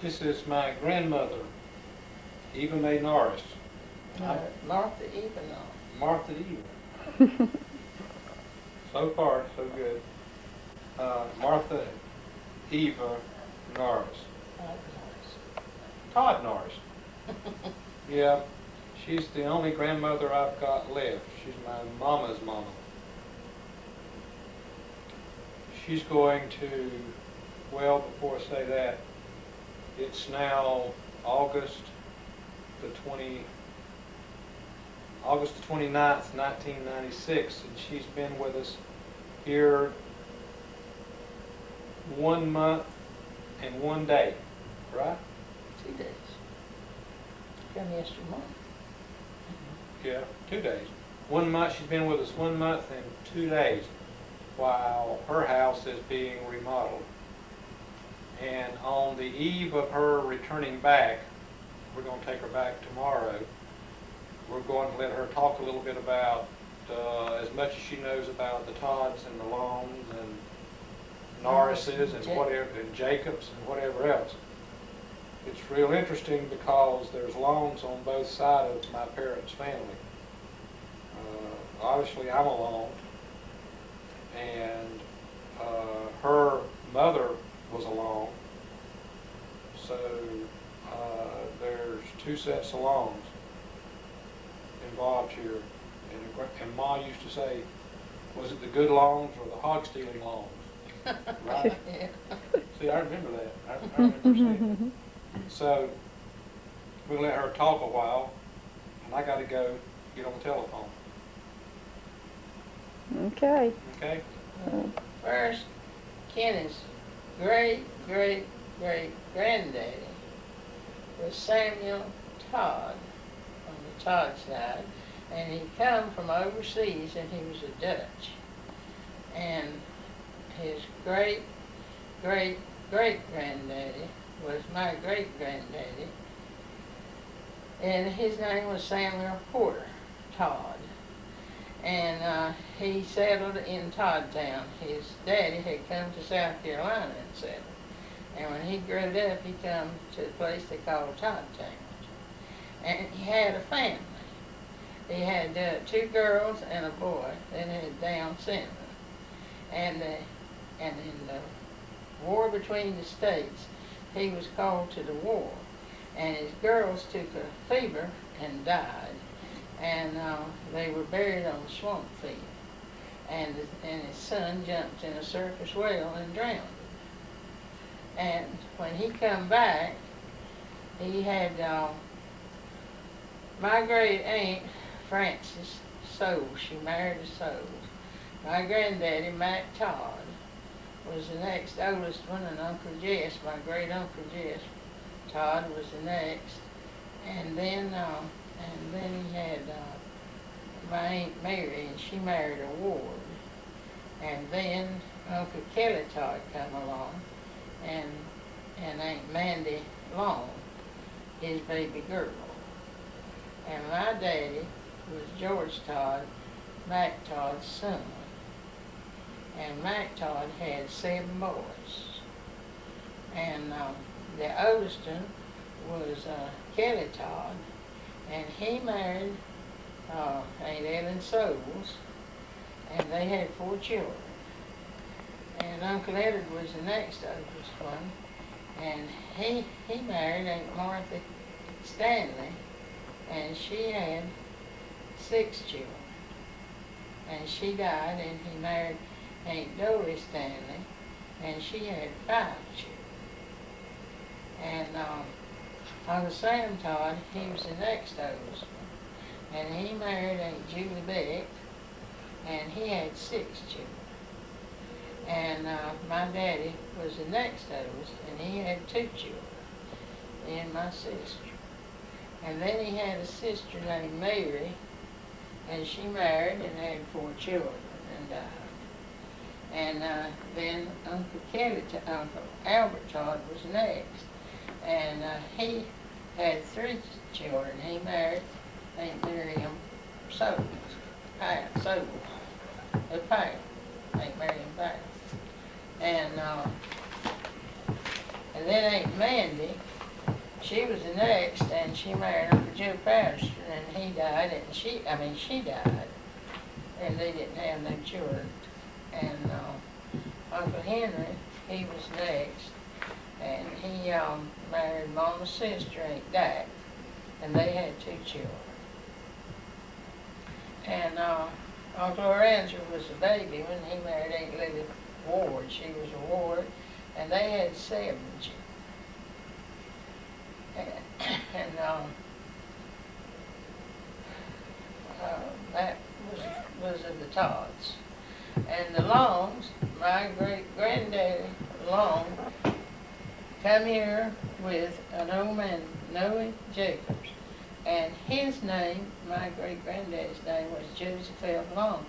This is my grandmother, Eva Norris. Martha Eva Norris. Martha Eva. So far, so good. Martha Eva Norris. Todd Norris. Yeah, she's the only grandmother I've got left. She's my mama's mama. She's going to, well, before I say that, it's now August the 29th, 1996, and she's been with us here 1 month and 1 day, right? 2 days. Come yesterday morning. Yeah, 2 days. 1 month, she's been with us 1 month and 2 days while her house is being remodeled. And on the eve of her returning back, we're going to take her back tomorrow. We're going to let her talk a little bit about as much as she knows about the Todds and the Longs and Norrises and whatever, and Jacobs and whatever else. It's real interesting because there's Longs on both sides of my parents' family. Obviously, I'm a Long, and her mother was a Long. So there's 2 sets of Longs involved here. And Ma used to say, was it the good Longs or the hog-stealing Longs? Right? Yeah. See, I remember that. I remember saying that. So we'll let her talk a while, and I got to go get on the telephone. Okay. Okay? First, Kenny's great granddaddy was Samuel Todd on the Todd side, and he come from overseas, and he was a Dutch. And his great granddaddy was my great granddaddy, and his name was Samuel Porter Todd. And he settled in Toddtown. His daddy had come to South Carolina and settled. And when he grew up, he come to a place they called Toddtown. And he had a family. He had 2 girls and a boy that had Down syndrome. And in the war between the states, he was called to the war. And his girls took a fever and died. And they were buried on the swamp field. And his son jumped in a surface well and drowned. And when he come back, he had my great aunt Frances Soule. She married a Soule. My granddaddy Mac Todd was the next oldest one, and Uncle Jess, my great Uncle Jess Todd, was the next. And then he had my Aunt Mary, and she married a Ward. And then Uncle Kelly Todd come along, and Aunt Mandy Long, his baby girl. And my daddy was George Todd, Mac Todd's son. And Mac Todd had 7 boys. And the oldest one was Kelly Todd, and he married Aunt Ellen Souls, and they had 4 children. And Uncle Edward was the next oldest one, and he married Aunt Martha Stanley, and she had 6 children. And she died, and he married Aunt Dory Stanley, and she had 5 children. And Uncle Sam Todd, he was the next oldest one, and he married Aunt Julie Beck, and he had 6 children. And my daddy was the next oldest, and he had 2 children, and my sister. And then he had a sister named Mary, and she married and had 4 children and died. And then Uncle Albert Todd was next, and he had 3 children. He married Aunt Miriam Souls, Aunt Miriam Powell. And then Aunt Mandy, she was the next, and she married Uncle Joe Patterson, and he died, and she died, and they didn't have no children. And Uncle Henry, he was next, and he married Mama's sister, Aunt Dak, and they had 2 children. And Uncle Lorenzo was a baby when he married Aunt Lily Ward. She was a Ward, and they had 7 children. And that was of the Todds. And the Longs, my great-granddaddy Long, come here with an old man, Noe Jacobs. And his name, my great-granddaddy's name, was Joseph L. Long.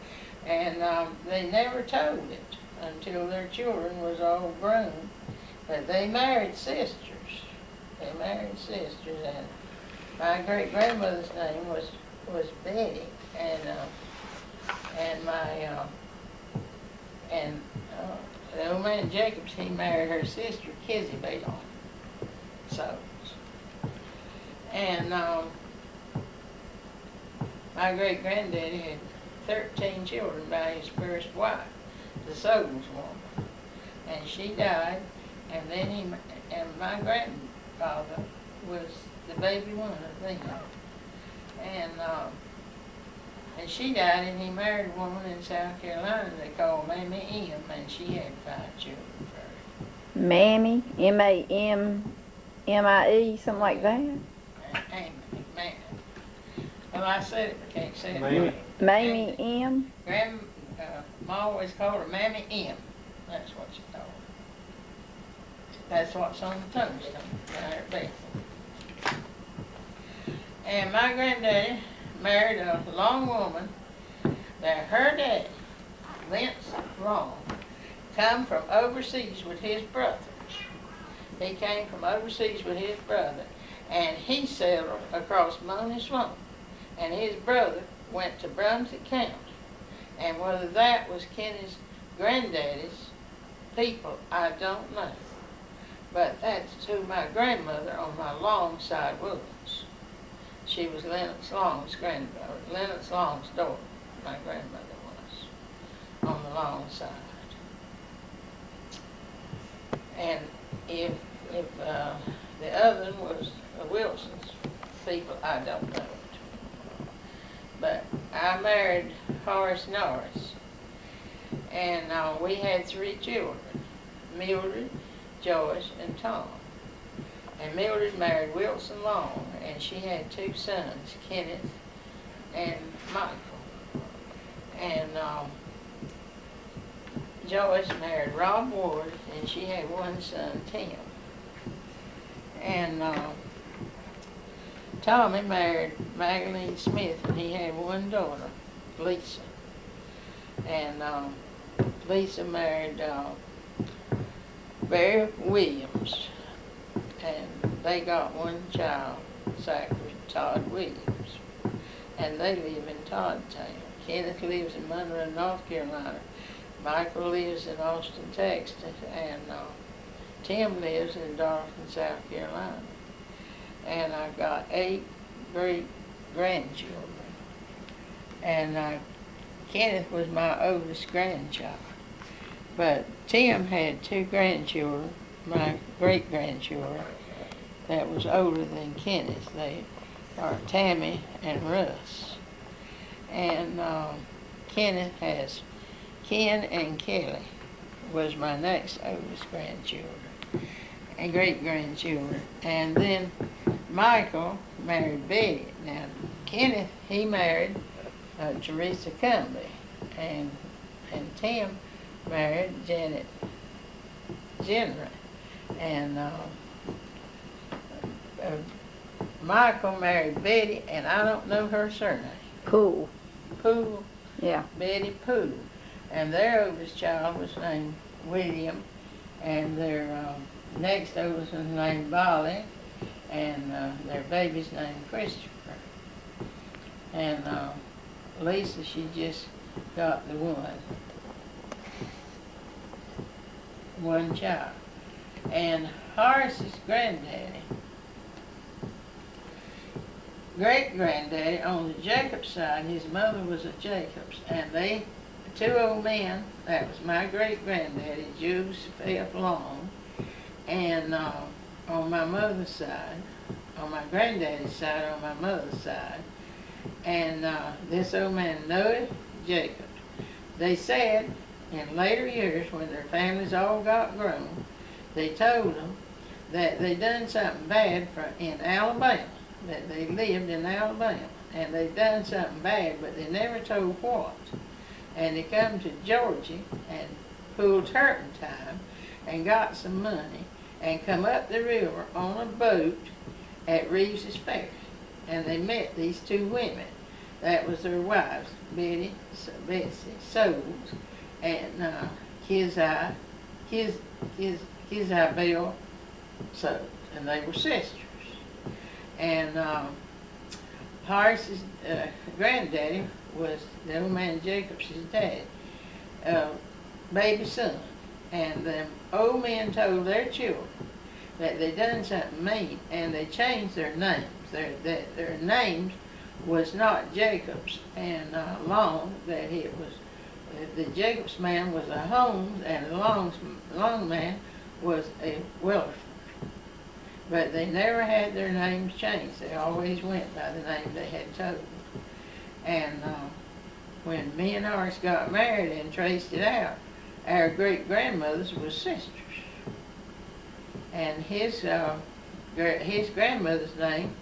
And they never told it until their children was all grown. But they married sisters. They married sisters, and my great-grandmother's name was Betty, and the old man Jacobs, he married her sister Kizzy Bell. So, and my great-granddaddy had 13 children by his first wife, the Souls woman, and she died, and then my grandfather was the baby one of them. And she died, and he married a woman in South Carolina they called Mammy M, and she had 5 children for her. Mammy, M-A-M-M-I-E, something like that? Mammy. Well, I said it, but I can't say it. Mammy. Mammy M? Ma always called her Mammy M. That's what she called her. That's what's on the tombstone, down there at Bethel. And my granddaddy married a Long woman that her daddy, Vince Long, come from overseas with his brothers. He came from overseas with his brother, and he sailed across Mona Swamp, and his brother went to Brunswick County. And whether that was Kenny's granddaddy's people, I don't know. But that's who my grandmother on my Long side was. She was Lennox Long's granddaughter, Lennox Long's daughter, my grandmother was, on the Long side. And if the other one was Wilson's people, I don't know it. But I married Horace Norris, and we had 3 children, Mildred, Joyce, and Tom. And Mildred married Wilson Long, and she had 2 sons, Kenneth and Michael. And Joyce married Rob Ward, and she had 1 son, Tim. And Tommy married Magdalene Smith, and he had 1 daughter, Lisa. And Lisa married Barry Williams, and they got 1 child, Zachary Todd Williams, and they live in Toddtown. Kenneth lives in Monroe, North Carolina. Michael lives in Austin, Texas, and Tim lives in Darlington, South Carolina. And I've got 8 great-grandchildren. And Kenneth was my oldest grandchild. But Tim had 2 grandchildren, my great-grandchildren, that was older than Kenneth. They are Tammy and Russ. And Kenneth has Ken and Kelly was my next oldest grandchildren and great-grandchildren. And then Michael married Betty. Now, Kenneth, he married Teresa Cumbie, and Tim married Janet Jenner, and Michael married Betty, and I don't know her surname. Cool. Poole. Yeah. Betty Poole. And their oldest child was named William, and their next oldest was named Bolly, and their baby's named Christopher. And Lisa, she just got the one child. And Horace's granddaddy great-granddaddy on the Jacobs side, his mother was a Jacobs, and they, two old men, that was my great-granddaddy, Joseph F. Long, and on my mother's side, on my granddaddy's side, on my mother's side, and this old man, Noah Jacobs. They said in later years, when their families all got grown, they told them that they done something bad in Alabama, that they lived in Alabama, and they done something bad, but they never told what. And they come to Georgia and pulled turpentine and got some money and come up the river on a boat at Reeves's Ferry. And they met these two women. That was their wives, Betsy Souls, and Kizai Bell Souls, and they were sisters. And Horace's granddaddy was the old man Jacobs' dad, baby son. And the old men told their children that they done something mean, and they changed their names. Their names was not Jacobs and Long, that it was, the Jacobs man was a Holmes, and the Long man was a Wellersford. But they never had their names changed. They always went by the name they had told. And when me and Horace got married and traced it out, our great-grandmothers were sisters. And his grandmother's name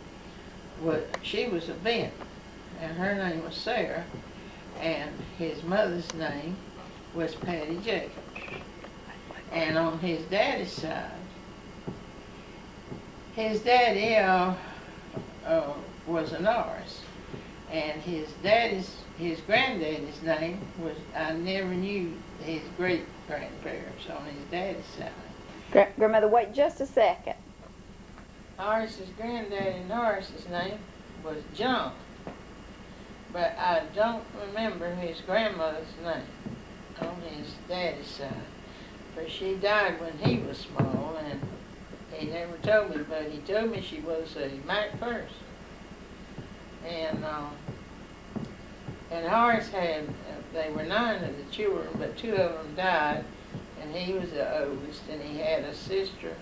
she was a Benton, and her name was Sarah, and his mother's name was Patty Jacobs. And on his daddy's side, his daddy was a Norris, and his granddaddy's name was, I never knew his great-grandparents on his daddy's side. Grandmother, wait just a second. Horace's granddaddy Norris's name was John, but I don't remember his grandmother's name on his daddy's side, for she died when he was small, and he never told me, but he told me she was a McPherson. And Horace had, they were 9 of the children, but 2 of them died, and he was the oldest, and he had a sister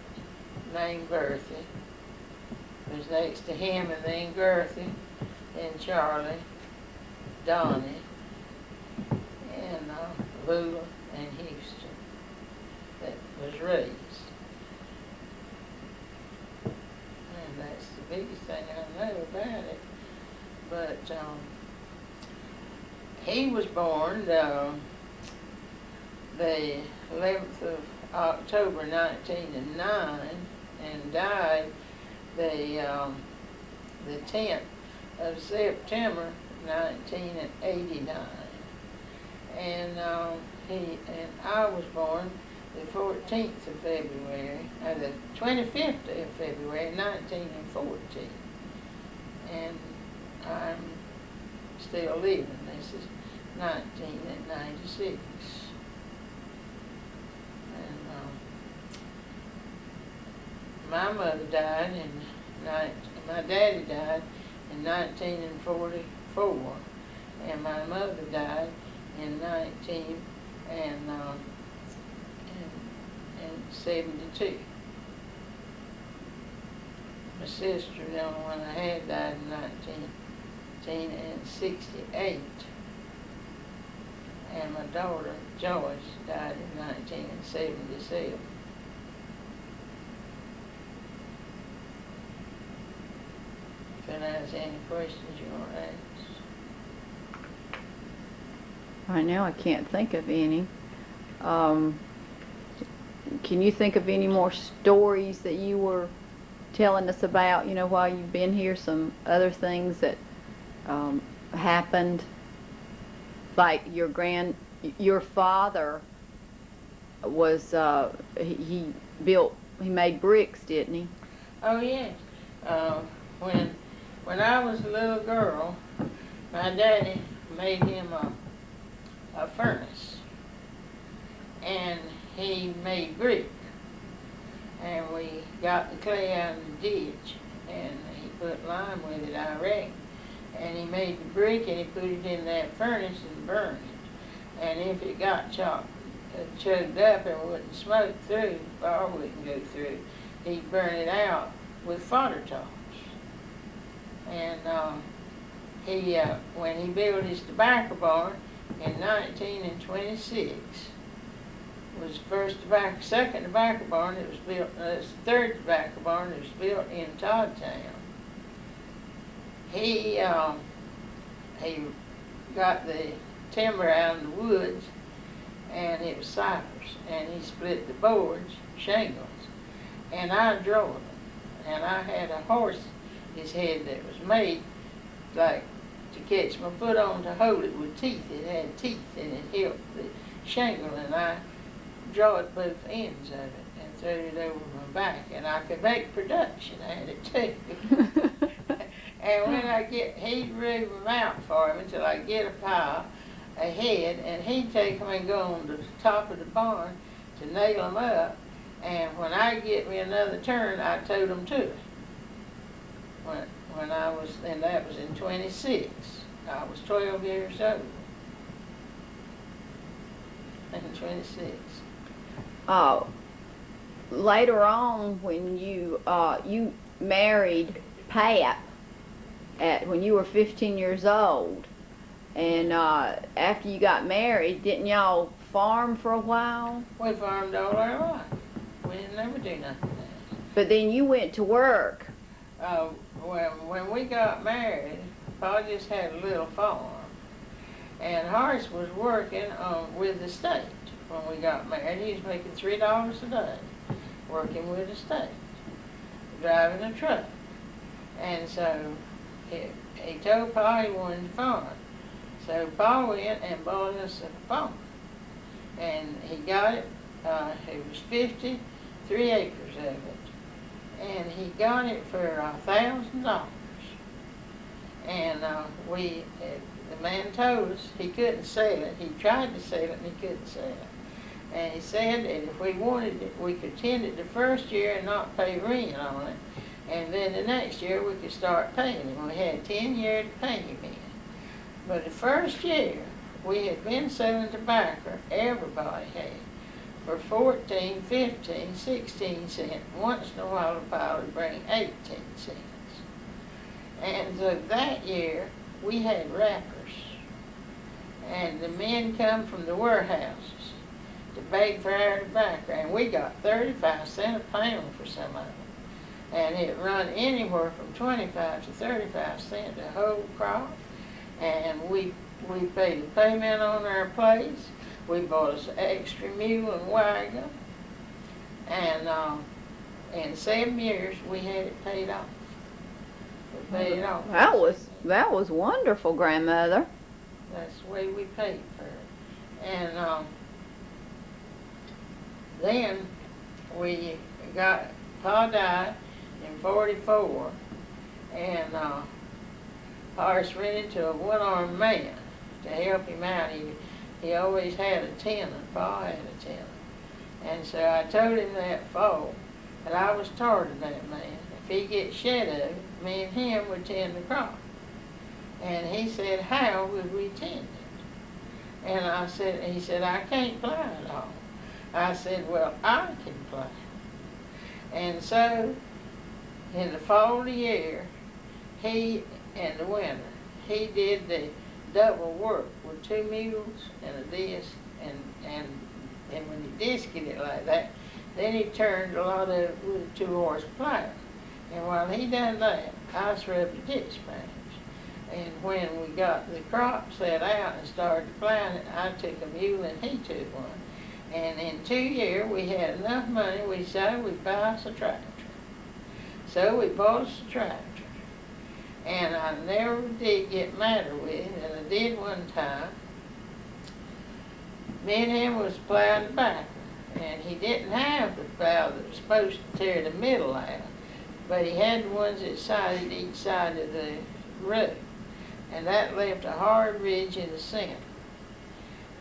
named Bertha, was next to him, and then Gerthy, then Charlie, Donnie, and Lula, and Houston, that was raised. And that's the biggest thing I know about it. But he was born the 11th of October 1909 and died the 10th of September 1989. And I was born the 14th of February, the 25th of February 1914. And I'm still living. This is 1996. And my mother died my daddy died in 1944, and my mother died in 1972. My sister, the only one I had, died in 1968. And my daughter, Joyce, died in 1977. If there's any questions you want to ask. Right now I can't think of any. Can you think of any more stories that you were telling us about, while you've been here, some other things that happened? Like your father was, he made bricks, didn't he? Oh, yes. When I was a little girl, my daddy made him a furnace, and he made brick, and we got the clay out of the ditch, and put lime with it, I reckon. And he made the brick and he put it in that furnace and burned it. And if it got chugged up and wouldn't smoke through, or wouldn't go through, he'd burn it out with fodder tops. And when he built his tobacco barn in 1926, was the second tobacco barn that was built, the third tobacco barn that was built in Toddtown. He got the timber out of the woods, and it was cypress, and he split the boards, shingles, and I drove them. And I had a horse, his head that was made like to catch my foot on to hold it with teeth. It had teeth, and it held the shingle, and I drawed both ends of it and threw it over my back, and I could make production at it too. And when he'd rub them out for me until I get a pile ahead, and he'd take them and go on to the top of the barn to nail them up, and when I get me another turn, I towed them to it. And that was in 26. I was 12 years old. In 26. Later on, when you married Pat when you were 15 years old, and after you got married, didn't y'all farm for a while? We farmed all our life. We didn't ever do nothing else. But then you went to work. When we got married, Pa just had a little farm, and Horace was working with the state when we got married. He was making $3 a day, working with the state, driving a truck. And so he told Pa he wanted to farm. So Pa went and bought us a farm, and he got it. It was 53 acres of it. And he got it for $1,000. And the man told us he couldn't sell it. He tried to sell it and he couldn't sell it. And he said that if we wanted it, we could tend it the first year and not pay rent on it. And then the next year we could start paying him. We had 10 years to pay him in. But the first year we had been selling tobacco, everybody had, for 14, 15, 16 cents. Once in a while the pile would bring 18 cents. And so that year we had wrappers. And the men come from the warehouses to beg for our tobacco. And we got 35 cents a pound for some of them. And it run anywhere from 25 to 35 cents a whole crop. And we paid a payment on our place. We bought us an extra mule and wagon, and in 7 years we had it paid off. We paid it off. That was wonderful, Grandmother. That's the way we paid for it. And then Pa died in 44, and Horace rented to a one-armed man to help him out. He always had a tenant. Pa had a tenant. And so I told him that fall that I was tired of that man. If he gets shed of, me and him would tend the crop. And he said, how would we tend it? And he said, I can't plow it all. I said, well, I can plow. And so in the fall of the year, and the winter, he did the double work with 2 mules and a disc, and when he disked it like that, then he turned a lot of it with a 2-horse plow. And while he done that, I scrubbed the ditch patch. And when we got the crop set out and started plowing it, I took a mule and he took one. And in 2 years, we had enough money, we decided we'd buy us a tractor. So we bought us a tractor. And I never did get madder with it, and I did one time. Me and him was plowing tobacco, and he didn't have the plow that was supposed to tear the middle out, but he had the ones that sided each side of the road, and that left a hard ridge in the center.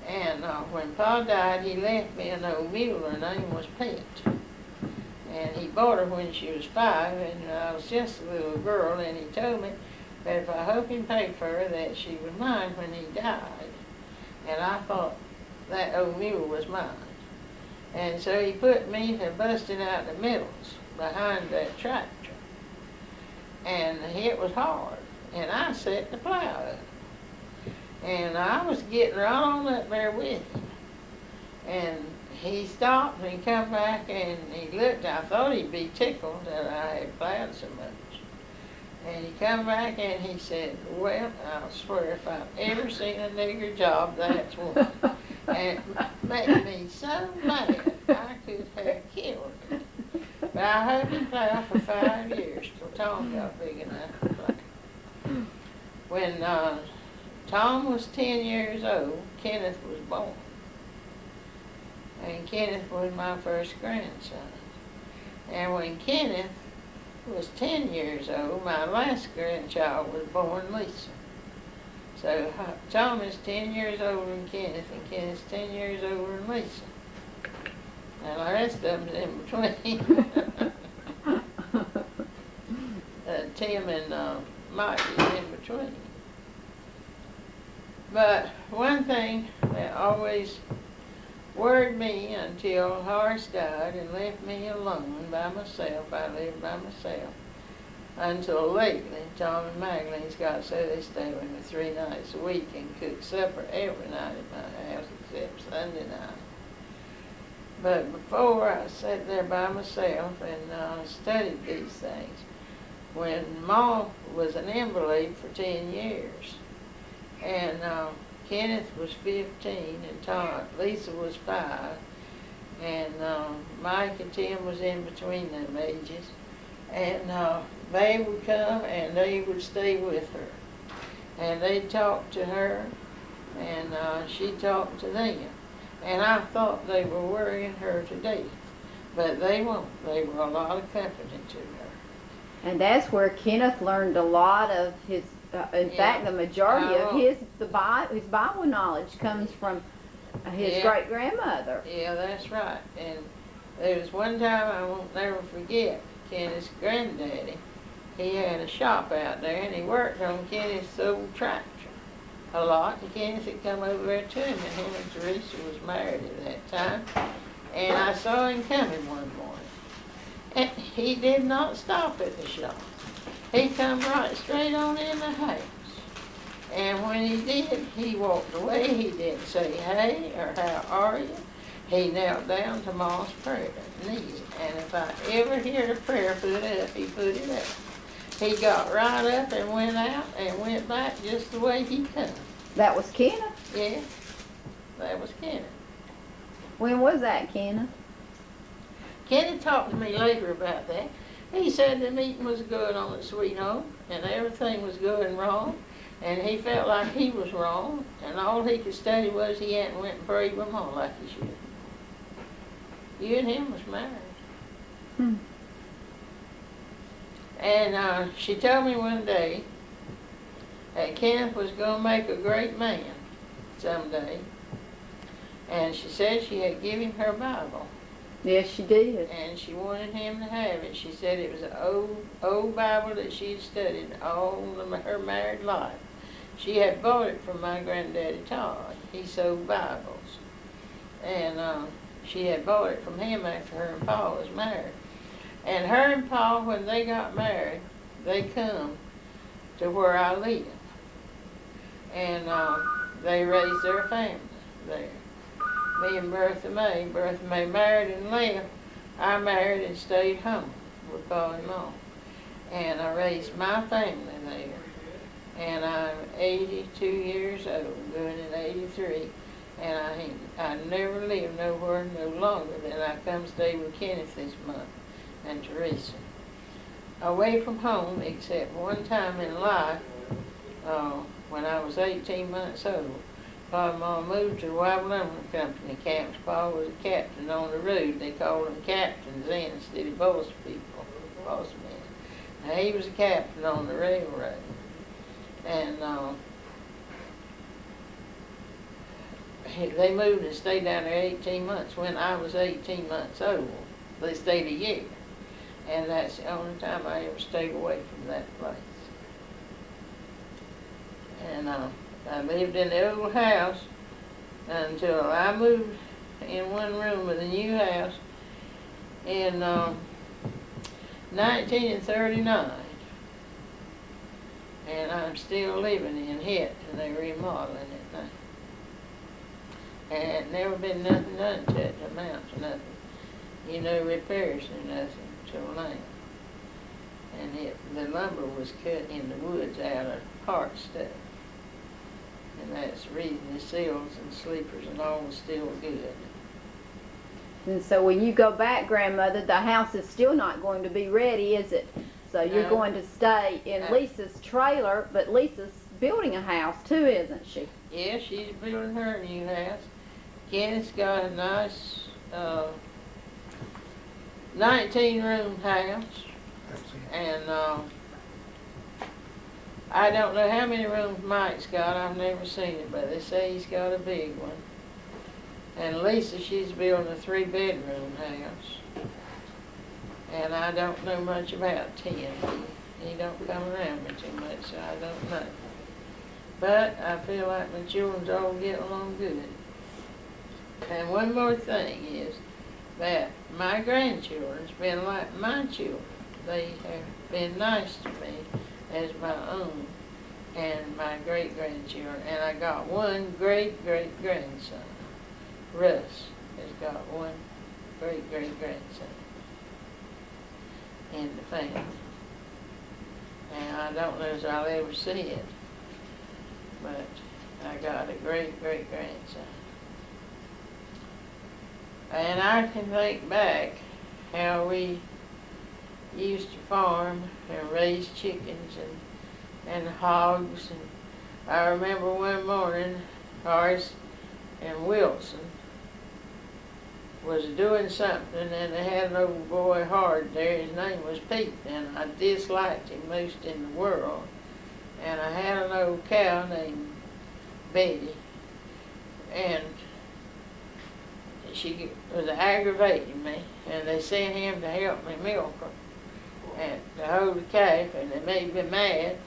And when Pa died, he left me an old mule. Her name was Pet. And he bought her when she was 5, and I was just a little girl, and he told me that if I helped him pay for her, that she was mine when he died. And I thought that old mule was mine. And so he put me to busting out the middles behind that tractor. And it was hard, and I set the plow up. And I was getting right on up there with him. And he stopped and he come back and he looked. I thought he'd be tickled that I had plowed so much. And he come back and he said, well, I'll swear if I've ever seen a nigger job, that's one. And it made me so mad I could have killed him. But I had him plow for 5 years till Tom got big enough to plow. When Tom was 10 years old, Kenneth was born. And Kenneth was my first grandson. And when Kenneth was 10 years old, my last grandchild was born, Lisa. So Tom is 10 years older than Kenneth, and Kenneth's 10 years older than Lisa. And the rest of them's in between. Tim and Mike is in between. But one thing that always worried me until Horace died and left me alone by myself, I lived by myself, until lately Tom and Maggie's got so they stay with me 3 nights a week and cook supper every night at my house except Sunday night. But before I sat there by myself and studied these things, when Ma was an invalid for 10 years, and Kenneth was 15, and Lisa was 5, and Mike and Tim was in between them ages, and they would come and they would stay with her, and they'd talk to her, and she'd talk to them, and I thought they were worrying her to death, but they weren't. They were a lot of comforting to her. And that's where Kenneth learned a lot of his. In fact, the majority of his Bible knowledge comes from his great grandmother. Yeah, that's right. And there was one time I won't never forget. Kenneth's granddaddy, he had a shop out there, and he worked on Kenneth's old tractor a lot. And Kenneth had come over there to him, and him and Teresa was married at that time. And I saw him coming one morning, and he did not stop at the shop. He come right straight on in the house. And when he did, he walked away. He didn't say hey or how are you. He knelt down to Ma's prayer knees. And if I ever heard a prayer put up, he put it up. He got right up and went out and went back just the way he come. That was Kenneth? Yeah, that was Kenneth. When was that, Kenneth? Kenneth talked to me later about that. He said the meeting was good on the Sweet Home, and everything was going wrong, and he felt like he was wrong, and all he could study was he hadn't went and prayed with Ma like he should. You and him was married. And she told me one day that Kenneth was going to make a great man someday, and she said she had given him her Bible. Yes, she did. And she wanted him to have it. She said it was an old Bible that she'd studied all her married life. She had bought it from my granddaddy Todd. He sold Bibles. And she had bought it from him after her and Paul was married. And her and Paul, when they got married, they come to where I live. And they raised their family there. Me and Bertha May married and left. I married and stayed home with Pa and Ma. And I raised my family there. And I'm 82 years old, going in 83. And I never lived nowhere no longer than I come stay with Kenneth this month and Teresa. Away from home, except one time in life, when I was 18 months old. Pa and Ma moved to the Wild Lumber Company camps. Pa was a captain on the road. They called them captains then instead of boss people, boss men. Now he was a captain on the railroad. And they moved and stayed down there 18 months. When I was 18 months old, they stayed a year. And that's the only time I ever stayed away from that place. And I lived in the old house until I moved in one room of the new house in 1939. And I'm still living in it, and they're remodeling it now. And it never been nothing done to it to amount to nothing. You know, repairs or nothing till now. And the lumber was cut in the woods out of hard stuff. And that's the reason the sills and sleepers and all was still good. And so when you go back, Grandmother, the house is still not going to be ready, is it? So you're No. going to stay in Lisa's trailer, but Lisa's building a house too, isn't she? Yeah, she's building her new house. Kenny's got a nice 19-room house. And I don't know how many rooms Mike's got. I've never seen it, but they say he's got a big one. And Lisa, she's building a 3-bedroom house. And I don't know much about Tim. He don't come around me too much, so I don't know. But I feel like my children's all getting along good. And one more thing is that my grandchildren's been like my children. They have been nice to me as my own and my great-grandchildren. And I got one great-great-grandson. Russ has got one great-great-grandson in the family. And I don't know if I'll ever see it, but I got a great-great-grandson. And I can think back how we used to farm and raise chickens and hogs. And I remember one morning, Horace and Wilson was doing something, and they had an old boy hard there. His name was Pete, and I disliked him most in the world. And I had an old cow named Betty, and she was aggravating me, and they sent him to help me milk her and to hold the calf, and they made me mad.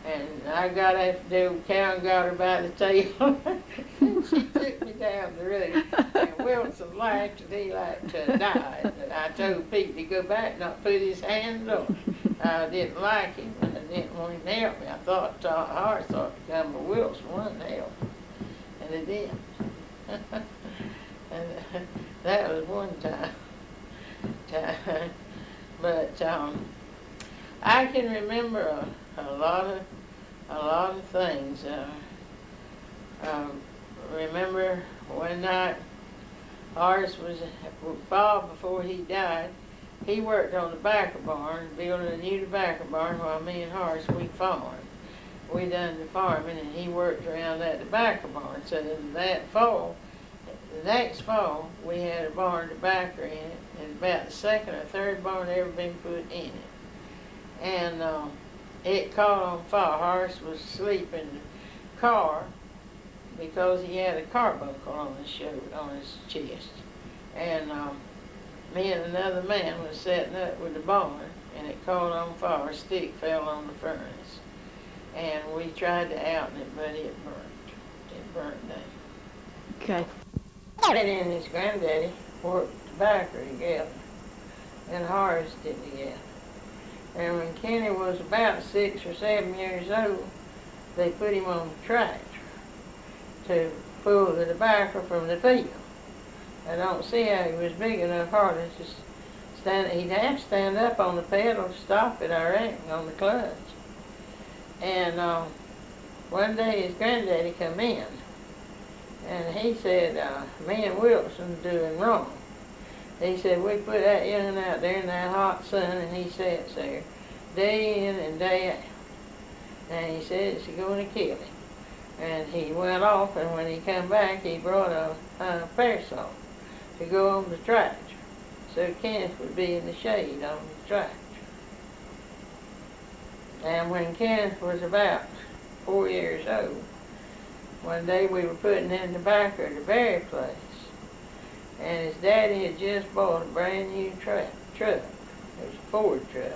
And I got after the old cow and got her by the tail. And she took me down the road. And Wilson laughed and he like to have died. And I told Pete to go back and not put his hands on her. I didn't like him, and I didn't want him to help me. I thought Horace thought to come, but Wilson wouldn't help. And they did. And that was one time. But I can remember a lot of things. Remember one night, Horace was, Bob, before he died, he worked on the tobacco barn, building a new tobacco barn, while me and Horace, we farmed. We done the farming, and he worked around that tobacco barn. So that fall, the next fall, we had a barn tobacco in it, and about the second or third barn ever been put in it. And it caught on fire. Horace was asleep in the car because he had a carbuncle on his shoulder, on his chest. And me and another man was setting up with the barn, and it caught on fire. A stick fell on the furnace. And we tried to out it, but it burnt. It burnt down. Okay. And then his granddaddy worked tobacco together, and Horace did together. And when Kenny was about 6 or 7 years old, they put him on the tractor to pull the tobacco from the field. I don't see how he was big enough hardly to stand. He'd have to stand up on the pedal to stop it, I reckon, on the clutch. And one day his granddaddy come in, and he said, me and Wilson doing wrong. He said, we put that young'un out there in that hot sun, and he sits there day in and day out. And he said it's going to kill him. And he went off, and when he come back, he brought a parasol to go on the tractor, so Kenneth would be in the shade on the tractor. And when Kenneth was about 4 years old, one day we were putting in tobacco at the berry place, and his daddy had just bought a brand new truck, It was a Ford truck.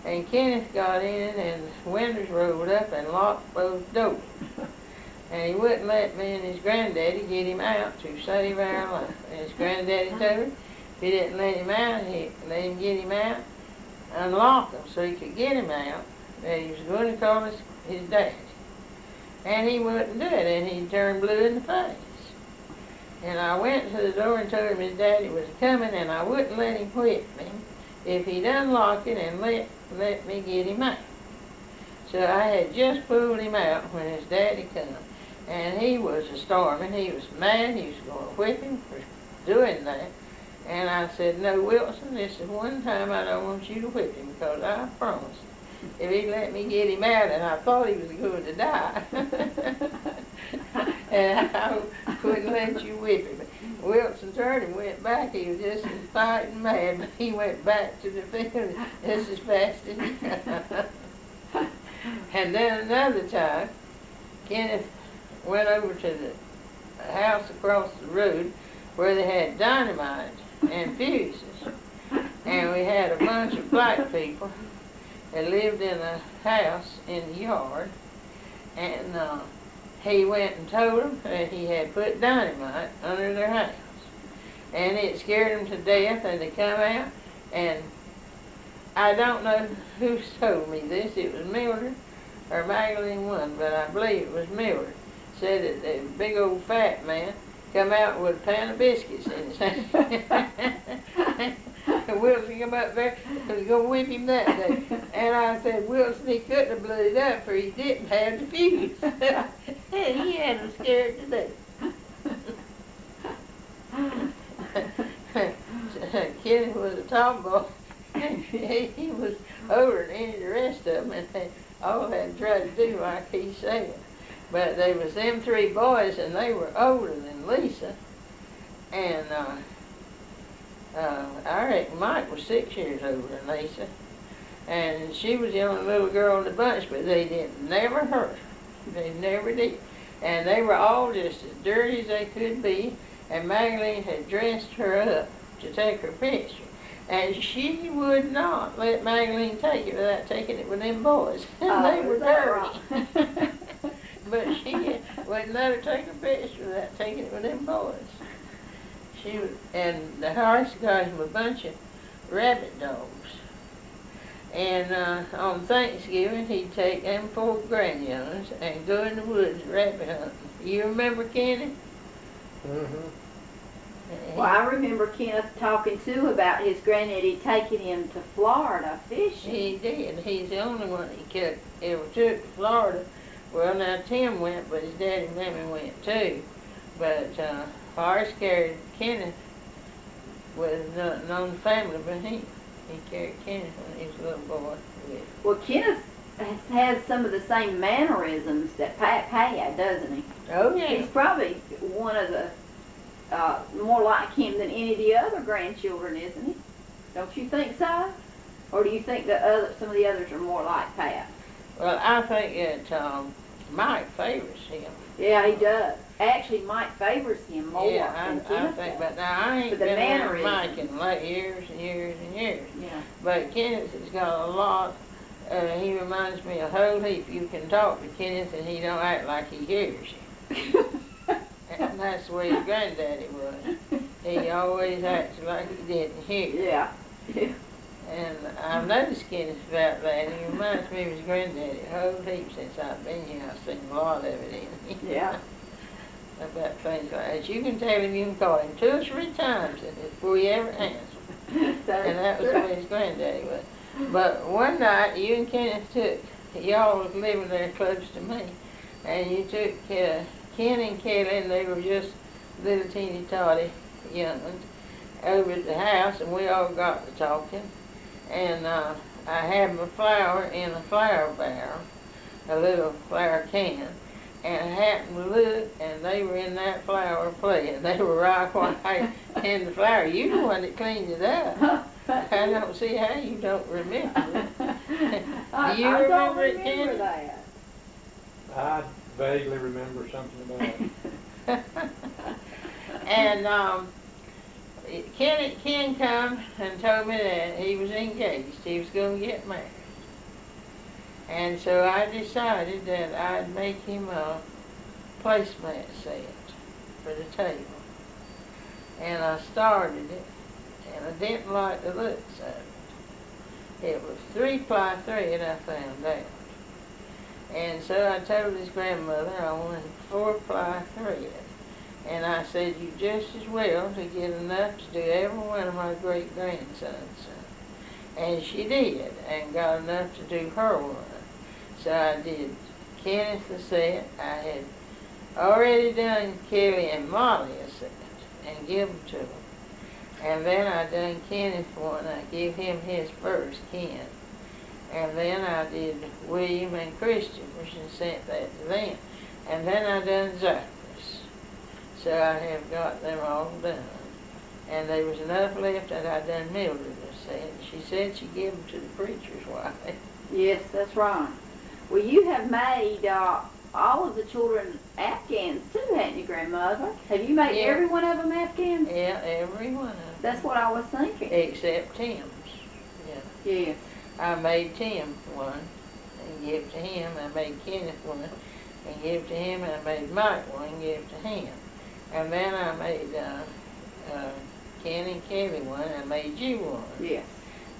And Kenneth got in and the windows rolled up and locked both doors. And he wouldn't let me and his granddaddy get him out to save our life. And his granddaddy told him if he didn't let him out, he'd let him get him out, unlock him so he could get him out, that he was going to call his daddy. And he wouldn't do it, and he turned blue in the face. And I went to the door and told him his daddy was coming, and I wouldn't let him whip me if he'd unlock it and let me get him out. So I had just pulled him out when his daddy come, and he was a storming. He was mad. He was going to whip him for doing that. And I said, no, Wilson, this is one time I don't want you to whip him, because I promised if he'd let me get him out, and I thought he was going to die, and I wouldn't let you whip him. Wilson turned and went back. He was just as fighting mad, but he went back to the field just as fast as he could. And then another time, Kenneth went over to the house across the road where they had dynamite and fuses. And we had a bunch of black people that lived in a house in the yard. And he went and told them that he had put dynamite under their house. And it scared them to death, and they come out. And I don't know who told me this. It was Mildred or Magdalene one, but I believe it was Mildred. Said that the big old fat man come out with a pan of biscuits in his hand. And Wilson come up there and was going to whip him that day. And I said, Wilson, he couldn't have blew it up, for he didn't have the fuse. And he had him scared to death. Kenneth was a tomboy. He was older than any of the rest of them, and they all had to try to do like he said. But there was them three boys, and they were older than Lisa. And I reckon Mike was 6 years older than Lisa. And she was the only little girl in the bunch, but they didn't never hurt her. They never did. And they were all just as dirty as they could be. And Magdalene had dressed her up to take her picture. And she would not let Magdalene take it without taking it with them boys. And they were dirty. But she wouldn't let her take her picture without taking it with them boys. She was, and the horse got him a bunch of rabbit dogs. And on Thanksgiving, he'd take them 4 grandyoungers and go in the woods rabbit hunting. You remember Kenny? Well, I remember Kenneth talking too about his granddaddy taking him to Florida fishing. He did. He's the only one he ever took to Florida. Well, now Tim went, but his daddy and Mammy went too. But Horace carried Kenneth with nothing on the family but him. He carried Kenneth when he was a little boy. Well, Kenneth has some of the same mannerisms that Pat had, doesn't he? Oh, yeah. He's probably one of the more like him than any of the other grandchildren, isn't he? Don't you think so? Or do you think that some of the others are more like Pat? Well, I think that Mike favors him. Yeah, he does. Actually, Mike favors him more Yeah, than I Kenneth think, does. but now I ain't But the been around mannerisms. Mike in late years and years and years. Yeah. But Kenneth has got a lot. He reminds me a whole heap. You can talk to Kenneth and he don't act like he hears you. And that's the way his granddaddy was. He always acts like he didn't hear. Yeah. Yeah. And I've noticed Kenneth about that. He reminds me of his granddaddy a whole heap since I've been here. I've seen a lot of it in him. Yeah. About things like that. You can tell him, you can call him 2 or 3 times before he ever answers. And that was the way his granddaddy was. But one night, you and Kenneth y'all was living there close to me, and you took Ken and Kelly, and they were just little teeny toddy young ones, over at the house, and we all got to talking. And I had my flour in a flour barrel, a little flour can, and I happened to look, and they were in that flour playing. They were right white in the flour. You the one that cleaned it up. I don't see how you don't remember it. Do you remember it, Kenny? That. I vaguely remember something about it. And Ken come and told me that he was engaged. He was going to get married. And so I decided that I'd make him a placemat set for the table. And I started it, and I didn't like the looks of it. It was 3-ply thread, I found out. And so I told his grandmother I wanted 4-ply thread. And I said, you just as well to get enough to do every one of my great-grandsons. And she did, and got enough to do her one. So I did Kenneth a set. I had already done Kelly and Molly a set and give them to them. And then I done Kenneth one. I give him his first, Ken. And then I did William and Christopher and sent that to them. And then I done Zachary. So I have got them all done. And there was enough left that I done Mildred a set. She said she'd give them to the preacher's wife. Yes, that's right. Well, you have made all of the children Afghans too, hadn't you, Grandmother? Have you made every one of them Afghans? Yeah, every one of them. That's what I was thinking. Except Tim's. Yeah. Yes. I made Tim one and give to him. I made Kenneth one and give to him. And I made Mike one and give to him. And then I made Ken and Kelly one. I made you one. Yes.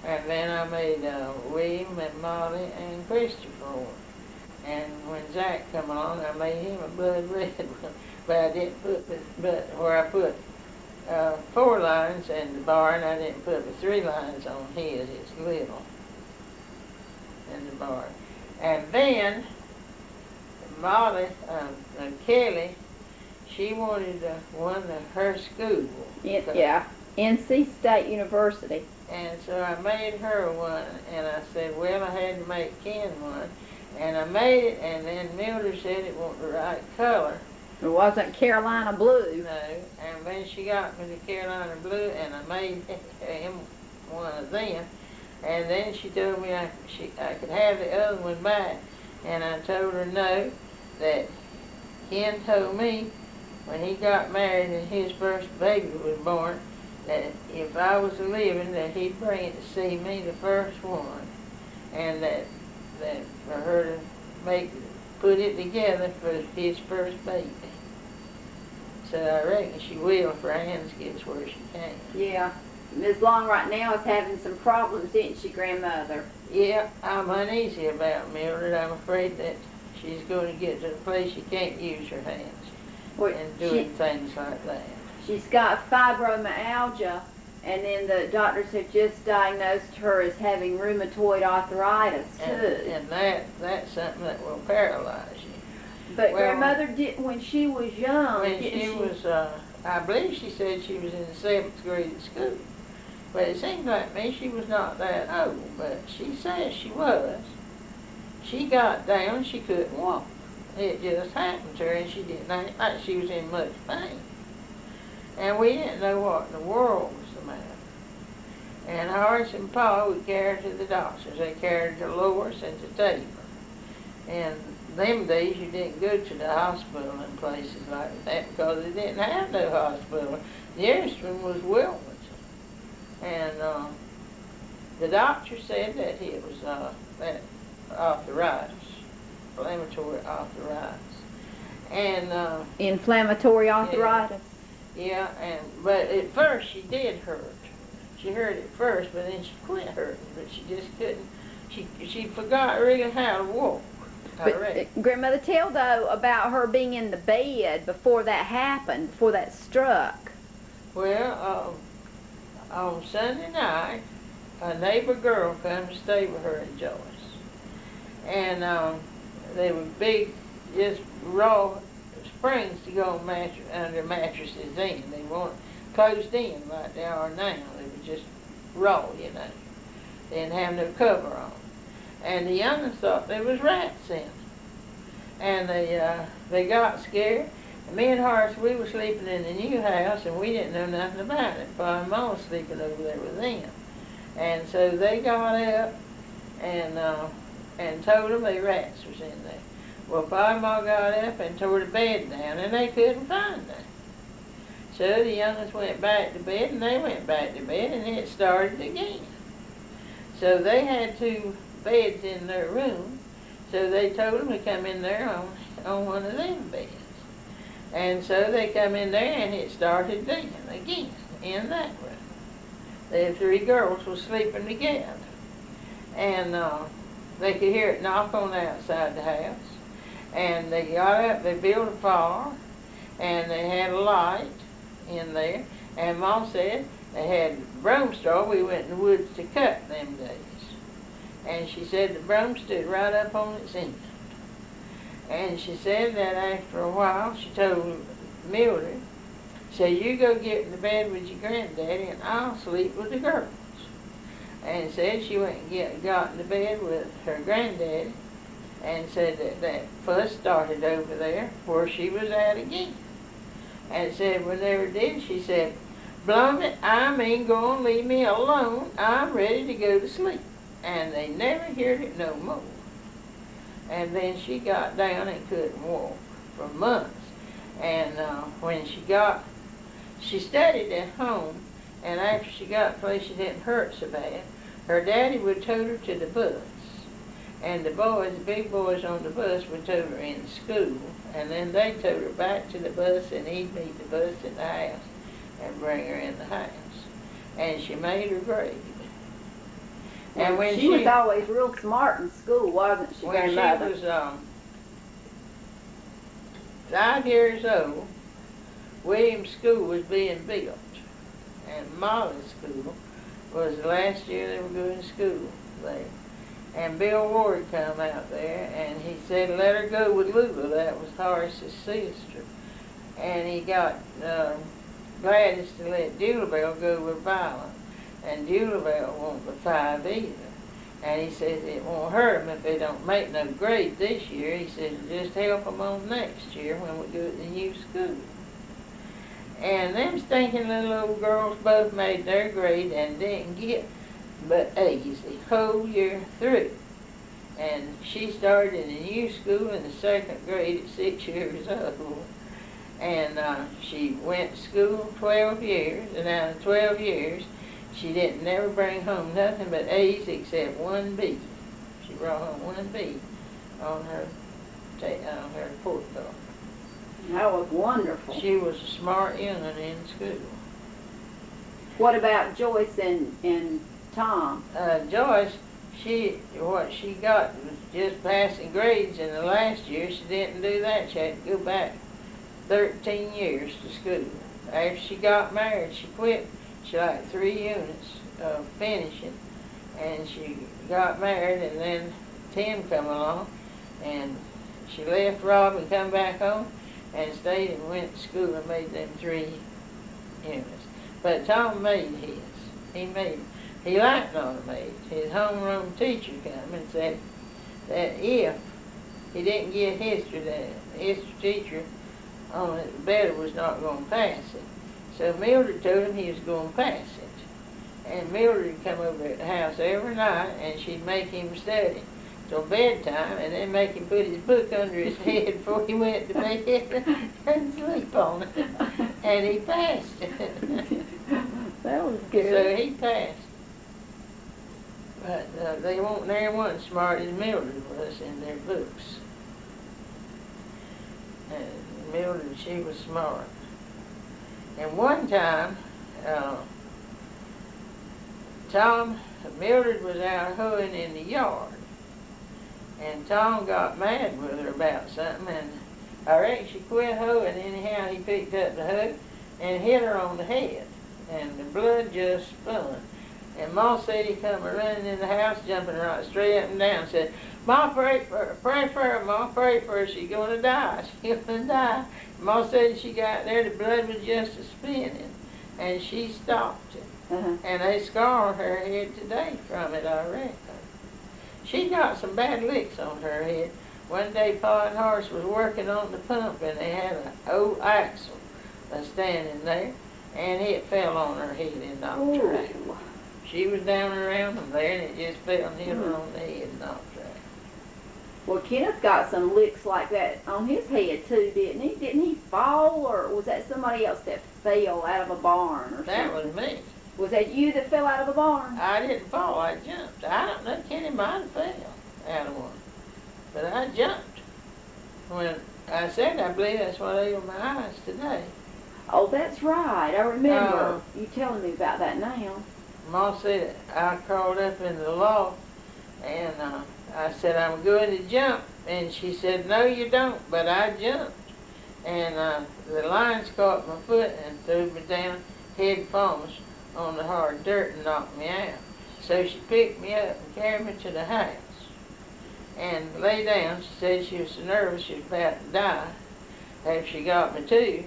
And then I made William and Molly and Christopher one. And when Zach come along, I made him a blood red one. But I didn't put where I put 4 lines in the barn, I didn't put the 3 lines on his. It's little in the barn. And then Molly, Kelly, she wanted one of her school. Yeah, NC State University. And so I made her one, and I said, well, I had to make Ken one. And I made it, and then Mildred said it wasn't the right color. It wasn't Carolina blue. No, and then she got me the Carolina blue, and I made him one of them. And then she told me I could have the other one back. And I told her no, that Ken told me when he got married and his first baby was born, that if I was living, that he'd bring it to see me, the first one, and that for her to put it together for his first baby. So I reckon she will if Franz gets where she can. Yeah. Ms. Long right now is having some problems, isn't she, Grandmother? Yeah, I'm uneasy about Mildred. I'm afraid that she's going to get to the place she can't use her hands and doing things like that. She's got fibromyalgia, and then the doctors have just diagnosed her as having rheumatoid arthritis too. And that's something that will paralyze you. But well, Grandmother, when she was young, when she was, I believe she said she was in the 7th grade at school. But it seems like me she was not that old, but she says she was. She got down, she couldn't walk. It just happened to her, and she didn't act like she was in much pain. And we didn't know what in the world was the matter. And Horace and Pa would carry her to the doctors. They carried her to Loris and to Tabor. And them days you didn't go to the hospital and places like that because they didn't have no hospital. The nearest one was Wilmington. And the doctor said that it was that arthritis, inflammatory arthritis. And inflammatory arthritis. Yeah, but at first she did hurt. She hurt at first, but then she quit hurting. But she just couldn't. She forgot really how to walk. But Grandmother, tell though about her being in the bed before that happened, before that struck. Well, on Sunday night, a neighbor girl come to stay with her in Joyce, and they were big, just raw springs to go under mattresses in. They weren't closed in like they are now. They were just raw, you know. They didn't have no cover on. And the young'uns thought there was rats in them. And they got scared. And me and Horace, we were sleeping in the new house, and we didn't know nothing about it. Pa and Ma was sleeping over there with them. And so they got up and told them the rats was in there. Well, Pa and Ma got up and tore the bed down, and they couldn't find them. So the youngest went back to bed, and they went back to bed, and it started again. So they had 2 beds in their room, so they told them to come in there on one of them beds. And so they come in there, and it started then again in that room. The 3 girls were sleeping together, and they could hear it knock on the outside the house. And they got up, they built a fire, and they had a light in there. And Mom said they had brome straw. We went in the woods to cut them days. And she said the brome stood right up on its end. And she said that after a while, she told Mildred, said, you go get in the bed with your granddaddy and I'll sleep with the girls. And said she went and got in the bed with her granddaddy and said that fuss started over there where she was at again. And said when they were did, she said, "Blum it, I mean go and leave me alone. I'm ready to go to sleep." And they never heard it no more. And then she got down and couldn't walk for months. And when she studied at home, and after she got a place she didn't hurt so bad, her daddy would tote her to the bus. And the boys, the big boys on the bus, would tote her in school. And then they'd tote her back to the bus, and he'd meet the bus at the house and bring her in the house. And she made her grade. And when she was always real smart in school, wasn't she, when Grandmother? she was 5 years old, William's school was being built. And Molly's school was the last year they were going to school there. And Bill Ward come out there, and he said, let her go with Lula. That was Horace's sister. And he got Gladys to let Dulabelle go with Violet. And Dulabelle won't be 5 either. And he says it won't hurt them if they don't make no grade this year. He says just help them on next year when we go to the new school. And them stinking little old girls both made their grade and didn't get but A's the whole year through. And she started in the new school in the 2nd grade at 6 years old. And she went to school 12 years, and out of 12 years, she didn't never bring home nothing but A's except 1 B. She brought home 1 B on her report card. That was wonderful. She was a smart young'un in school. What about Joyce and Tom? Joyce, what she got was just passing grades in the last year. She didn't do that. She had to go back 13 years to school. After she got married, she quit. She liked 3 units of finishing, and she got married, and then Tim come along, and she left Rob and come back home and stayed and went to school and made them 3 units. But Tom made his. He liked not to make. His homeroom teacher come and said that if he didn't get history, the history teacher on it better was not going to pass it. So Mildred told him he was going to pass it. And Mildred would come over at the house every night, and she'd make him study till bedtime, and then make him put his book under his head before he went to bed and sleep on it. And he passed it. That was good. So he passed. But they weren't there one smart as Mildred was in their books. And Mildred, she was smart. And one time, Mildred was out hoeing in the yard. And Tom got mad with her about something, and I reckon she quit hoeing. Anyhow, he picked up the hoe and hit her on the head, and the blood just spun. And Ma said he come running in the house, jumping right straight up and down, said, "Ma, pray for her, Ma, pray for her, she's gonna die, she's gonna die." Ma said she got there, the blood was just a-spinning, and she stopped it. And they scarred her head today from it, I reckon. She got some bad licks on her head. One day Pa and Horace was working on the pump, and they had an old axle standing there, and it fell on her head and knocked her out. She was down around them there, and it just fell and hit her on the head and knocked her out. Well, Kenneth got some licks like that on his head too, didn't he? Didn't he fall, or was that somebody else that fell out of a barn or That something? was me. Was that you that fell out of a barn? I didn't fall, I jumped. I don't know, Kenny might have fell out of one. But I jumped. When I said I believe that's what ailed my eyes today. Oh, that's right. I remember Oh. you telling me about that now. Ma said I crawled up in the loft and I said I'm going to jump. And she said, no you don't, but I jumped. And the lines caught my foot and threw me down head foremost on the hard dirt and knocked me out. So she picked me up and carried me to the house. And lay down, she said she was so nervous she was about to die after she got me to.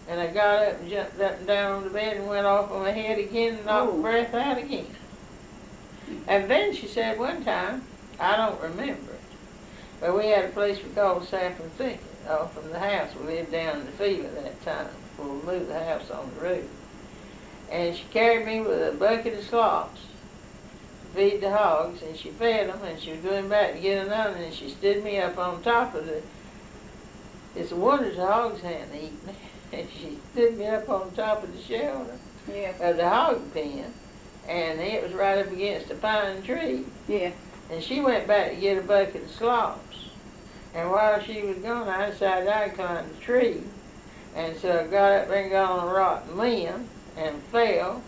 And I got up and jumped up and down on the bed and went off on my head again and knocked my breath out again. And then she said one time, I don't remember it, but we had a place we called Saffron Thicket off from the house. We lived down in the field at that time before we moved the house on the road. And she carried me with a bucket of slops to feed the hogs, and she fed them, and she was going back to get another, and she stood me up on top of the, it's a wonder the hogs hadn't eaten me. And she stood me up on top of the shelter of the hog pen, and it was right up against a pine tree. Yeah. And she went back to get a bucket of slops. And while she was gone, I decided I'd climb the tree. And so I got up there and got on a rotten limb and fell.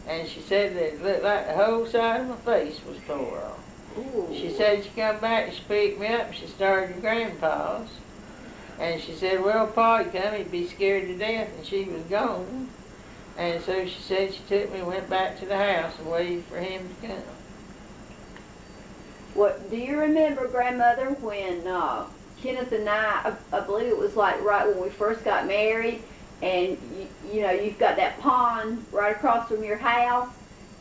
And she said that it looked like the whole side of my face was tore off. Ooh. She said she come back and she picked me up and she started to grandpa's. And she said, well, Pa'd come, he'd be scared to death, and she was gone. And so she said she took me and went back to the house and waited for him to come. What do you remember, Grandmother, when Kenneth and I believe it was like right when we first got married, and you know, you've got that pond right across from your house,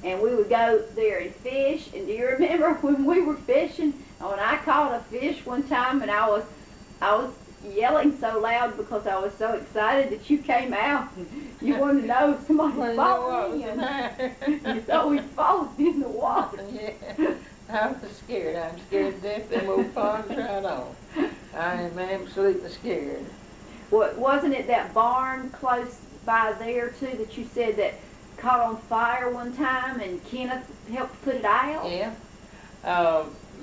and we would go there and fish. And do you remember when we were fishing? When I caught a fish one time, and I was yelling so loud because I was so excited that you came out. You wanted to know if somebody was falling in. You thought we'd fallen in the water. Yeah, I was scared. I'm scared to death. Them old ponds right on. I am absolutely scared. Wasn't it that barn close by there too that you said that caught on fire one time and Kenneth helped put it out? Yeah.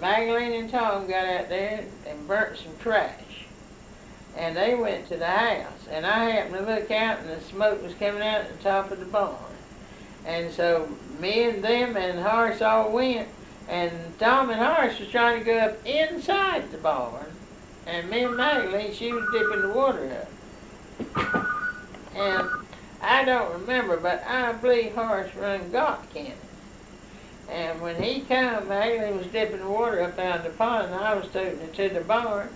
Magdalene and Tom got out there and burnt some trash. And they went to the house, and I happened to look out, and the smoke was coming out at the top of the barn. And so me and them and Horace all went, and Tom and Horace was trying to go up inside the barn, and me and Magdalene, she was dipping the water up. And I don't remember, but I believe Horace run got Kenneth. And when he come, Magdalene was dipping the water up out of the pond, and I was toting it to the barn.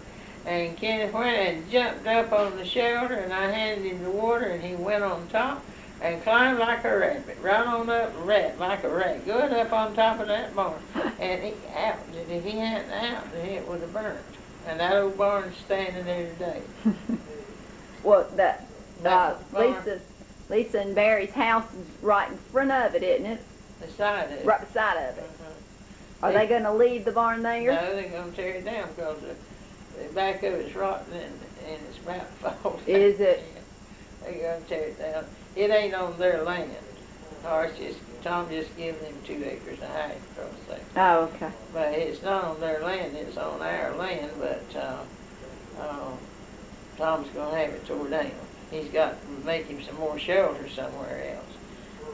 And Kenneth went and jumped up on the shelter, and I handed him the water, and he went on top and climbed like a rabbit, right on up like a rat, going up on top of that barn. And he outed it. If he hadn't outed it, it would have burnt. And that old barn's standing there today. Well, Lisa and Barry's house is right in front of it, isn't it? The side of it. Right beside of it. Are they going to leave the barn there? No, they're going to tear it down because the back of it's rotten and it's about to fall down. Is it? They're going to tear it down. It ain't on their land. Tom just gave them 2 acres and a half across there. Oh, okay. But it's not on their land, it's on our land, but Tom's going to have it tore down. He's got to make him some more shelter somewhere else.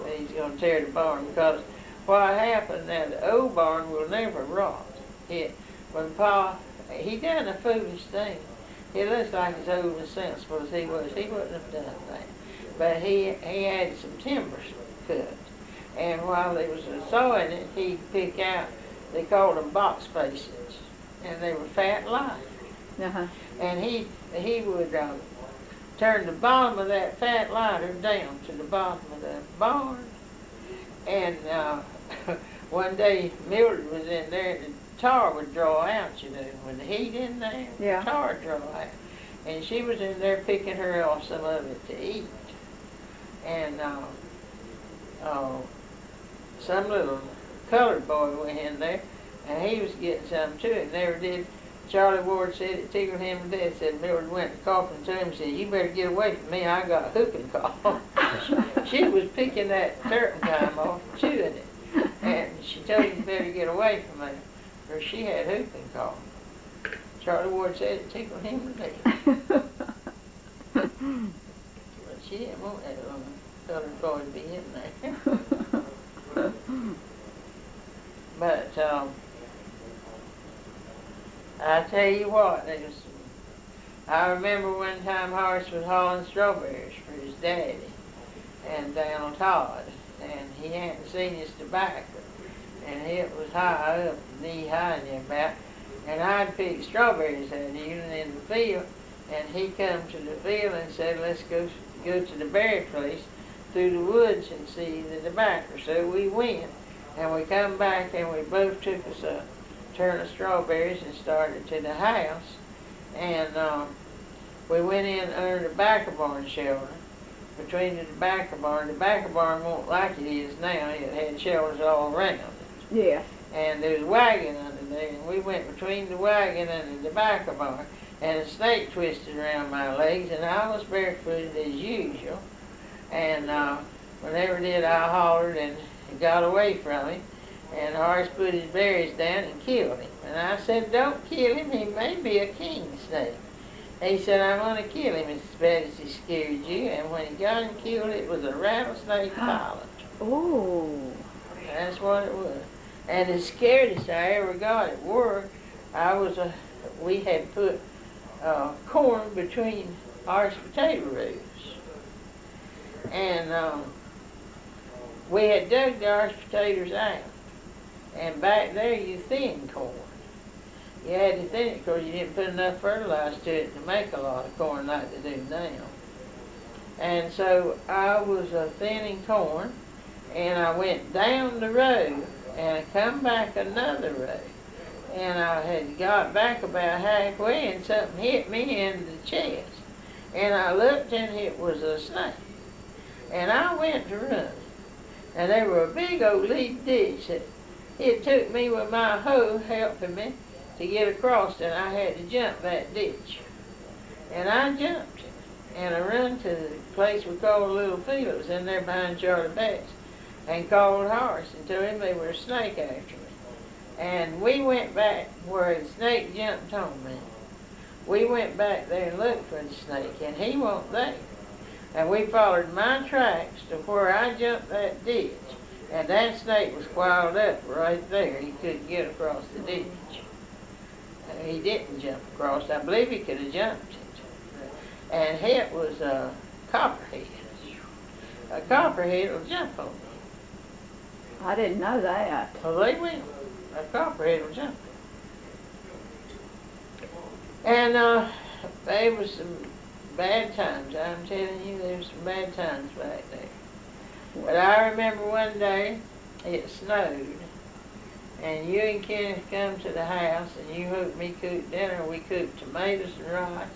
But he's going to tear the barn because what happened now, the old barn will never rot. When Pa, he done a foolish thing. It looks like as old and sensible as he was. He wouldn't have done that. But he had some timbers cut. And while they was sawing it, he'd pick out, they called them box spacings. And they were fat lighters. Uh-huh. And he would turn the bottom of that fat lighter down to the bottom of the barn. And one day Mildred was in there and the tar would draw out, you know, when the heat in there, yeah. The tar would draw out. And she was in there picking her off some of it to eat. And some little colored boy went in there and he was getting some too. And never did Charlie Ward said it tickled him to death. Said Mildred went to coughing to him and said, "You better get away from me, I got a whooping cough." She was picking that turpentine off and chewing it. And she told him, "You better get away from me," for she had whooping cough. Charlie Ward said it tickled him to death. But she didn't want that little colored boy to be in there. But I tell you what, I remember one time Horace was hauling strawberries for his daddy and Donald Todd, and he hadn't seen his tobacco, and it was high up, knee high near about, and I'd picked strawberries that evening in the field, and he come to the field and said, "Let's go to the berry place through the woods and see the tobacco." So we went, and we come back, and we both took us a turn of strawberries and started to the house. And we went in under the tobacco barn shelter. Between the tobacco barn wasn't like it is now. It had shelters all around it. Yeah. And there was a wagon under there, and we went between the wagon and the tobacco barn, and a snake twisted around my legs, and I was barefooted as usual. And whenever it did, I hollered and got away from him. And Horace put his berries down and killed him. And I said, "Don't kill him, he may be a king snake." He said, "I'm going to kill him as bad as he scared you." And when he got him killed, it was a rattlesnake pilot. Oh. That's what it was. And the scariest I ever got at work, we had put corn between our potato roots. And we had dug the Irish potatoes out. And back there you thin corn. You had to thin it because you didn't put enough fertilizer to it to make a lot of corn like they do now. And so I was thinning corn, and I went down the road, and I come back another road. And I had got back about halfway, and something hit me in the chest. And I looked, and it was a snake. And I went to run. And there were a big old lead ditch that it took me with my hoe helping me to get across, and I had to jump that ditch. And I jumped it, and I run to the place we called Little Field. It was in there behind Charlie Beck's, and called Horace and told him there was a snake after me. And we went back where the snake jumped on me. We went back there and looked for the snake, and he wasn't there. And we followed my tracks to where I jumped that ditch. And that snake was coiled up right there. He couldn't get across the ditch. He didn't jump across. I believe he could have jumped it. And it was a copperhead. A copperhead will jump on me. I didn't know that. Well, they will. A copperhead will jump. And there was some bad times. I'm telling you, there was some bad times back there. But I remember one day it snowed, and you and Kenneth come to the house, and you helped me cook dinner. We cooked tomatoes and rice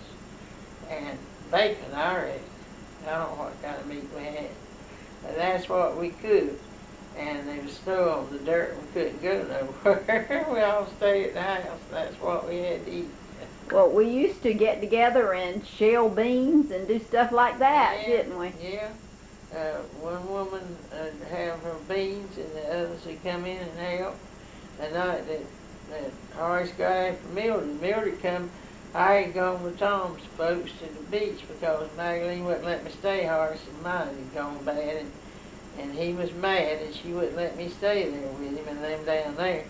and bacon, I reckon. I don't know what kind of meat we had, but that's what we cooked. And there was snow on the dirt, and we couldn't go nowhere. We all stayed at the house. That's what we had to eat. Well, we used to get together and shell beans and do stuff like that, Yeah, didn't we? Yeah. One woman would have her beans, and the others would come in and help. The night that Horace got after Mildred come, I had gone with Tom's folks to the beach because Magdalene wouldn't let me stay. Horace and mine had gone bad, and he was mad, and she wouldn't let me stay there with him and them down there.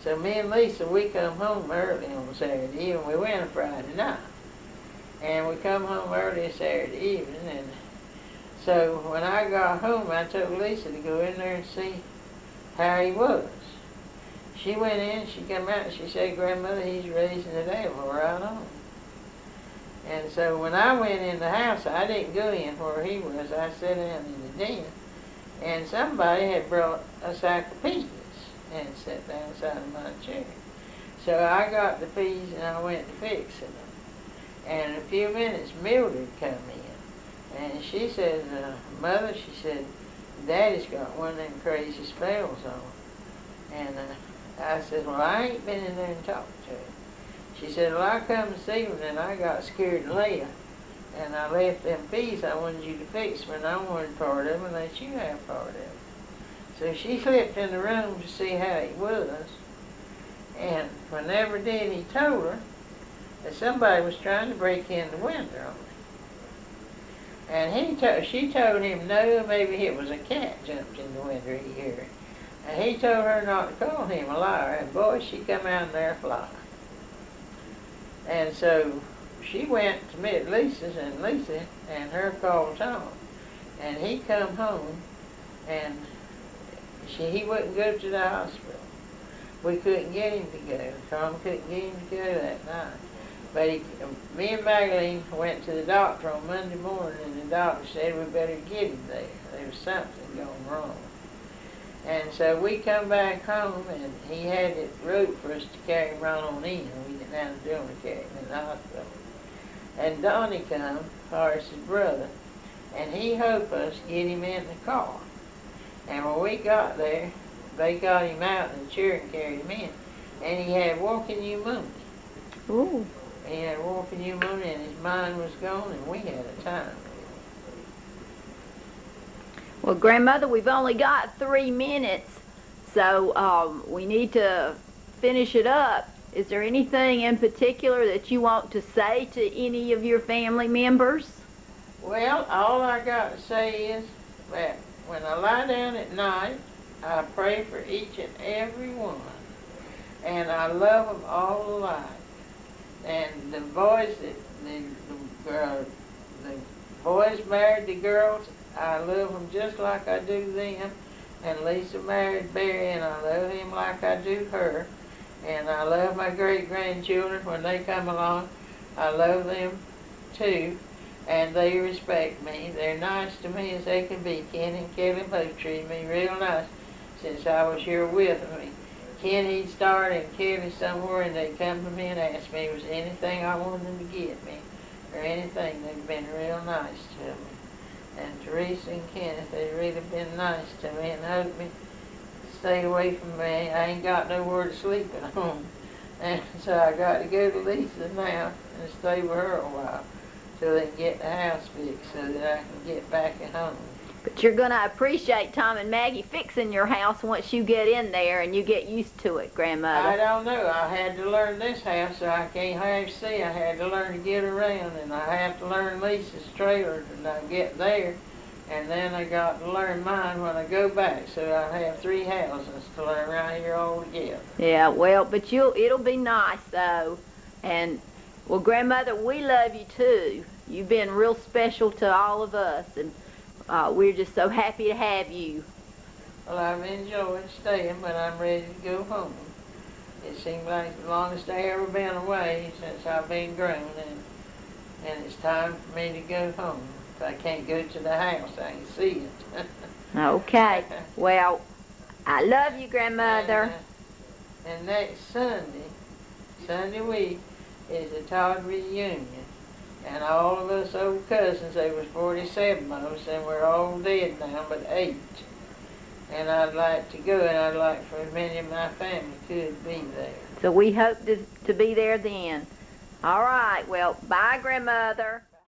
So me and Lisa, we come home early on Saturday, and we went a Friday night. And we come home early Saturday evening, and so when I got home, I told Lisa to go in there and see how he was. She went in, she come out, and she said, "Grandmother, he's raising the devil right on." And so when I went in the house, I didn't go in where he was. I sat down in the den, and somebody had brought a sack of peas and sat down beside of my chair. So I got the peas, and I went to fixing them. And in a few minutes, Mildred come in, and she says, "Mother," she said, "Daddy's got one of them crazy spells on." And I said, "Well, I ain't been in there and talked to him." She said, well, I come this evening and I got scared and left. And I left them peas I wanted you to fix me, and I wanted part of them and let you have part of them. So she slipped in the room to see how it was. And whenever Daddy told her that somebody was trying to break in the window on her. And she told him no, maybe it was a cat jumped in the window, he heard. And he told her not to call him a liar, and boy, she come out there flying. And so she went to meet Lisa's, and Lisa and her called Tom. And he come home, and he wouldn't go to the hospital. We couldn't get him to go. Tom couldn't get him to go that night. But me and Magdalene went to the doctor on Monday morning, and the doctor said we better get him there. There was something going wrong. And so we come back home, and he had it wrote for us to carry him right on in. We didn't have to do him to carry him in the hospital. And Donnie come, Horace's brother, and he helped us get him in the car. And when we got there, they got him out in the chair and carried him in. And he had walking pneumonia. Ooh. He had walking pneumonia, and his mind was gone, and we had a time. Well, Grandmother, we've only got 3 minutes, so we need to finish it up. Is there anything in particular that you want to say to any of your family members? Well, all I got to say is that when I lie down at night, I pray for each and every one, and I love them all alike. And the boys, the boys married the girls, I love them just like I do them. And Lisa married Barry, and I love him like I do her. And I love my great-grandchildren when they come along. I love them too, and they respect me. They're nice to me as they can be. Ken and Kelly both treated me real nice since I was here with them. Ken, he'd start and Kelly somewhere, and they'd come to me and ask me if there was anything I wanted them to get me or anything. They've been real nice to me. And Teresa and Kenneth, they've really been nice to me and helped me stay away from me. I ain't got nowhere to sleep at home. And so I got to go to Lisa now and stay with her a while till they can get the house fixed so that I can get back at home. But you're going to appreciate Tom and Maggie fixing your house once you get in there and you get used to it, Grandmother. I don't know. I had to learn this house, so I can't hardly see. I had to learn to get around, and I have to learn Lisa's trailer till I get there. And then I got to learn mine when I go back, so I have 3 houses to learn right here all together. Yeah, well, but it'll be nice, though. And, well, Grandmother, we love you, too. You've been real special to all of us, and we're just so happy to have you. Well, I've enjoyed staying, but I'm ready to go home. It seems like the longest I ever been away since I've been grown, and it's time for me to go home. If I can't go to the house, I can see it. Okay. Well, I love you, Grandmother. And next Sunday week, is the Todd reunion. And all of us old cousins, there was 47 of us, and we're all dead now, but 8. And I'd like to go, and I'd like for as many of my family could be there. So we hope to be there then. All right. Well, bye, Grandmother.